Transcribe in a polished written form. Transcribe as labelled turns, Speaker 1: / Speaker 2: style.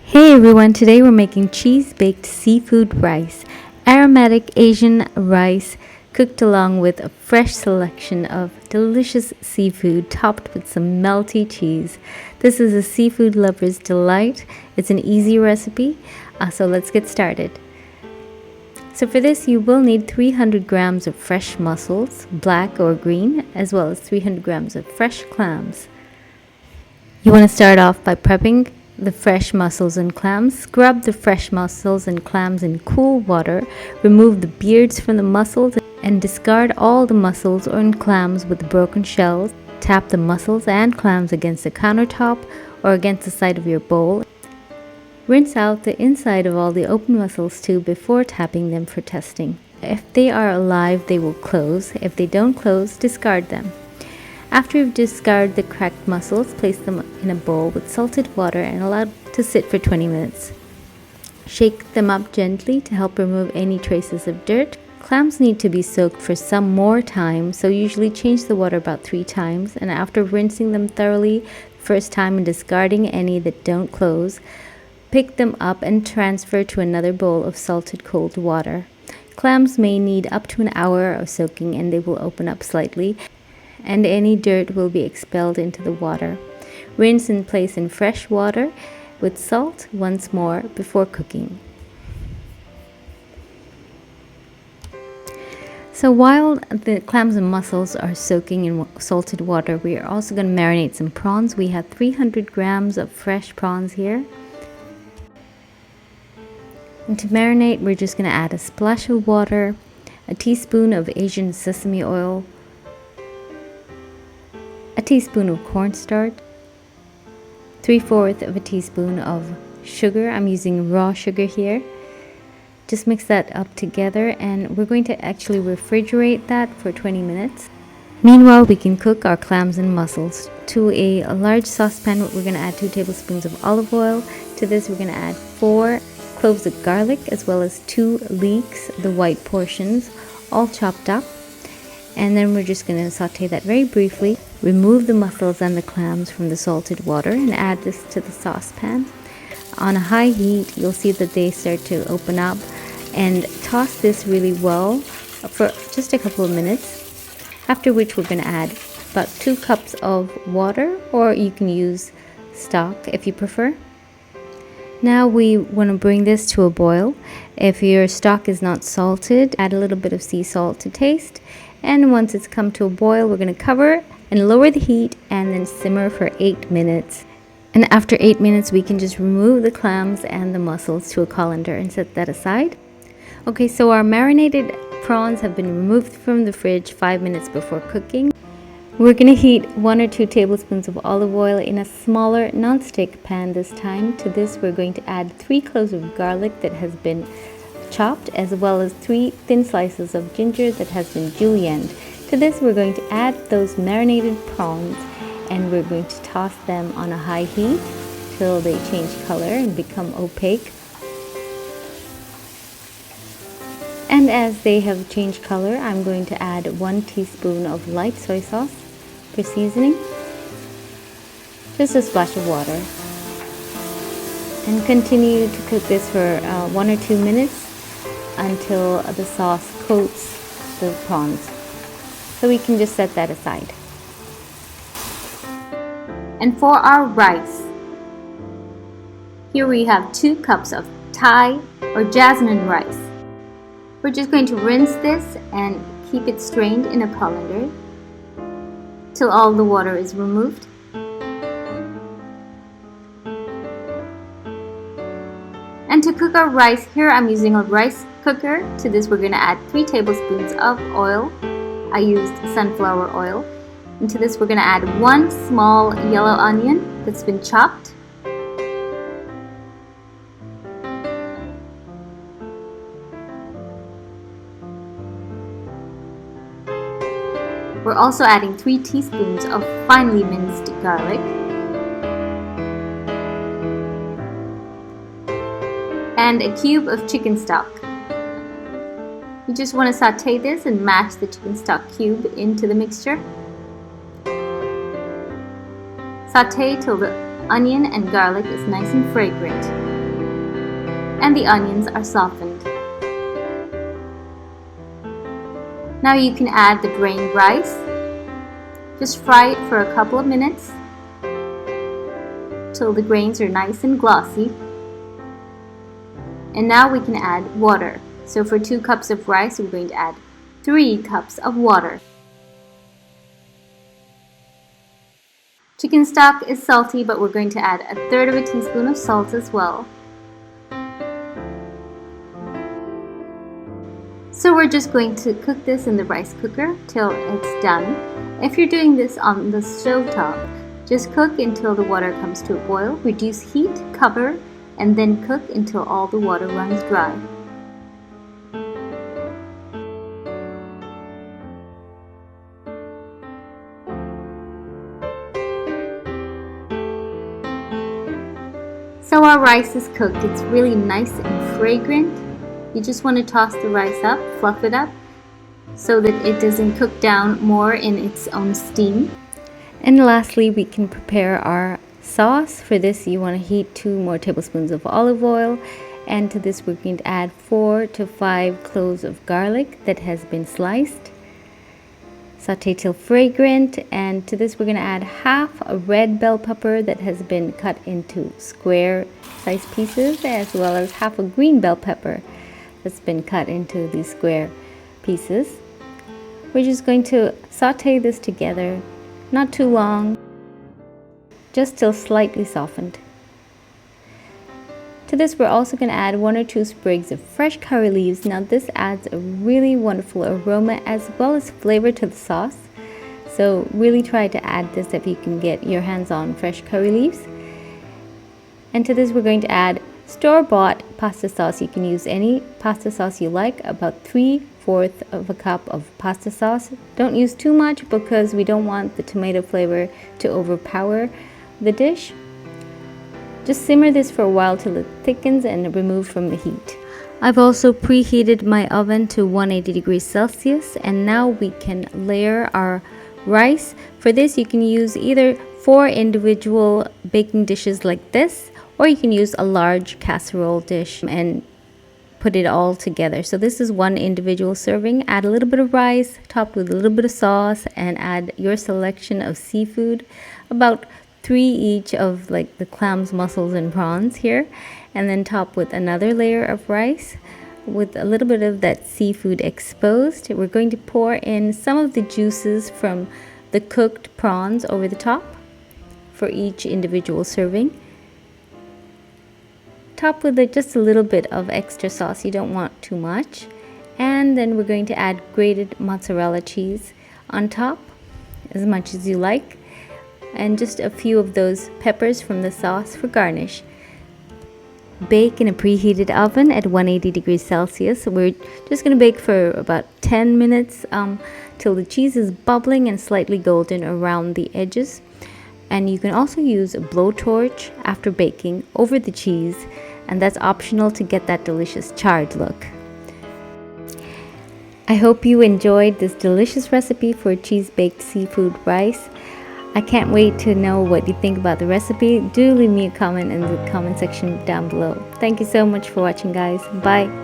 Speaker 1: Hey everyone, today we're making cheese-baked seafood rice, aromatic Asian rice cooked along with a fresh selection of delicious seafood topped with some melty cheese. This is a seafood lover's delight. It's an easy recipe, so let's get started. So for this you will need 300 grams of fresh mussels, black or green, as well as 300 grams of fresh clams. You want to start off by prepping the fresh mussels and clams. Scrub the fresh mussels and clams in cool water. Remove the beards from the mussels and discard all the mussels or clams with the broken shells. Tap the mussels and clams against the countertop or against the side of your bowl. Rinse out the inside of all the open mussels too before tapping them for testing. If they are alive, they will close. If they don't close, discard them. After you've discarded the cracked mussels, place them in a bowl with salted water and allow to sit for 20 minutes. Shake them up gently to help remove any traces of dirt. Clams need to be soaked for some more time, so usually change the water about 3 times, and after rinsing them thoroughly the first time and discarding any that don't close, pick them up and transfer to another bowl of salted cold water. Clams may need up to an hour of soaking and they will open up slightly, and any dirt will be expelled into the water. Rinse and place in fresh water with salt once more before cooking. So while the clams and mussels are soaking in salted water, we are also going to marinate some prawns. We have 300 grams of fresh prawns here. And to marinate, we're just going to add a splash of water, a teaspoon of Asian sesame oil, a teaspoon of cornstarch, 3/4 of a teaspoon of sugar. I'm using raw sugar here. Just mix that up together, and we're going to actually refrigerate that for 20 minutes. Meanwhile, we can cook our clams and mussels. To a large saucepan, we're going to add 2 tablespoons of olive oil. To this, we're going to add 4 cloves of garlic, as well as 2 leeks, the white portions, all chopped up. And then we're just going to saute that very briefly. Remove the mussels and the clams from the salted water and add this to the saucepan. On a high heat, you'll see that they start to open up, and toss this really well for just a couple of minutes. After which we're going to add about 2 cups of water, or you can use stock if you prefer. Now we want to bring this to a boil. If your stock is not salted, add a little bit of sea salt to taste. And once it's come to a boil, we're going to cover and lower the heat and then simmer for 8 minutes. And after 8 minutes, we can just remove the clams and the mussels to a colander and set that aside. Okay, so our marinated prawns have been removed from the fridge 5 minutes before cooking. We're going to heat 1 or 2 tablespoons of olive oil in a smaller non-stick pan this time. To this, we're going to add 3 cloves of garlic that has been chopped, as well as 3 thin slices of ginger that has been julienned. To this, we're going to add those marinated prawns, and we're going to toss them on a high heat till they change color and become opaque. And as they have changed color, I'm going to add 1 teaspoon of light soy sauce for seasoning, just a splash of water, and continue to cook this for 1 or 2 minutes until the sauce coats the prawns. So we can just set that aside. And for our rice, here we have 2 cups of Thai or jasmine rice. We're just going to rinse this and keep it strained in a colander till all the water is removed. And to cook our rice, here I'm using a rice cooker. To this, we're going to add 3 tablespoons of oil. I used sunflower oil. And to this, we're going to add 1 small yellow onion that's been chopped. We're also adding 3 teaspoons of finely minced garlic, and a cube of chicken stock. You just want to saute this and mash the chicken stock cube into the mixture. Saute till the onion and garlic is nice and fragrant. and the onions are softened. Now you can add the drained rice. Just fry it for a couple of minutes till the grains are nice and glossy. And now we can add water. So for 2 cups of rice, we're going to add 3 cups of water. Chicken stock is salty, but we're going to add 1/3 teaspoon of salt as well. So we're just going to cook this in the rice cooker till it's done. If you're doing this on the stove top, just cook until the water comes to a boil, reduce heat, cover, and then cook until all the water runs dry. So our rice is cooked. It's really nice and fragrant. You just want to toss the rice up, fluff it up, so that it doesn't cook down more in its own steam. And lastly, we can prepare our sauce. For this, you want to heat 2 more tablespoons of olive oil, and to this we're going to add 4 to 5 cloves of garlic that has been sliced. Saute till fragrant, and to this we're going to add half a red bell pepper that has been cut into square sized pieces, as well as half a green bell pepper that's been cut into these square pieces. We're just going to saute this together, not too long, just till slightly softened. To this we're also going to add 1 or 2 sprigs of fresh curry leaves. Now this adds a really wonderful aroma as well as flavor to the sauce. So really try to add this if you can get your hands on fresh curry leaves. And to this we're going to add store-bought pasta sauce. You can use any pasta sauce you like, about 3/4 of a cup of pasta sauce. Don't use too much because we don't want the tomato flavor to overpower the dish. Just simmer this for a while till it thickens and remove from the heat. I've also preheated my oven to 180 degrees Celsius, and now we can layer our rice. For this you can use either 4 individual baking dishes like this, or you can use a large casserole dish and put it all together. So this is 1 individual serving. Add a little bit of rice topped with a little bit of sauce, and add your selection of seafood, about 3 each of like the clams, mussels, and prawns here, and then top with another layer of rice with a little bit of that seafood exposed. We're going to pour in some of the juices from the cooked prawns over the top for each individual serving. Top with just a little bit of extra sauce, you don't want too much. And then we're going to add grated mozzarella cheese on top, as much as you like, and just a few of those peppers from the sauce for garnish. Bake in a preheated oven at 180 degrees Celsius. We're just going to bake for about 10 minutes till the cheese is bubbling and slightly golden around the edges. And you can also use a blowtorch after baking over the cheese, and that's optional to get that delicious charred look. I hope you enjoyed this delicious recipe for cheese baked seafood rice. I can't wait to know what you think about the recipe. Do leave me a comment in the comment section down below. Thank you so much for watching, guys. Bye.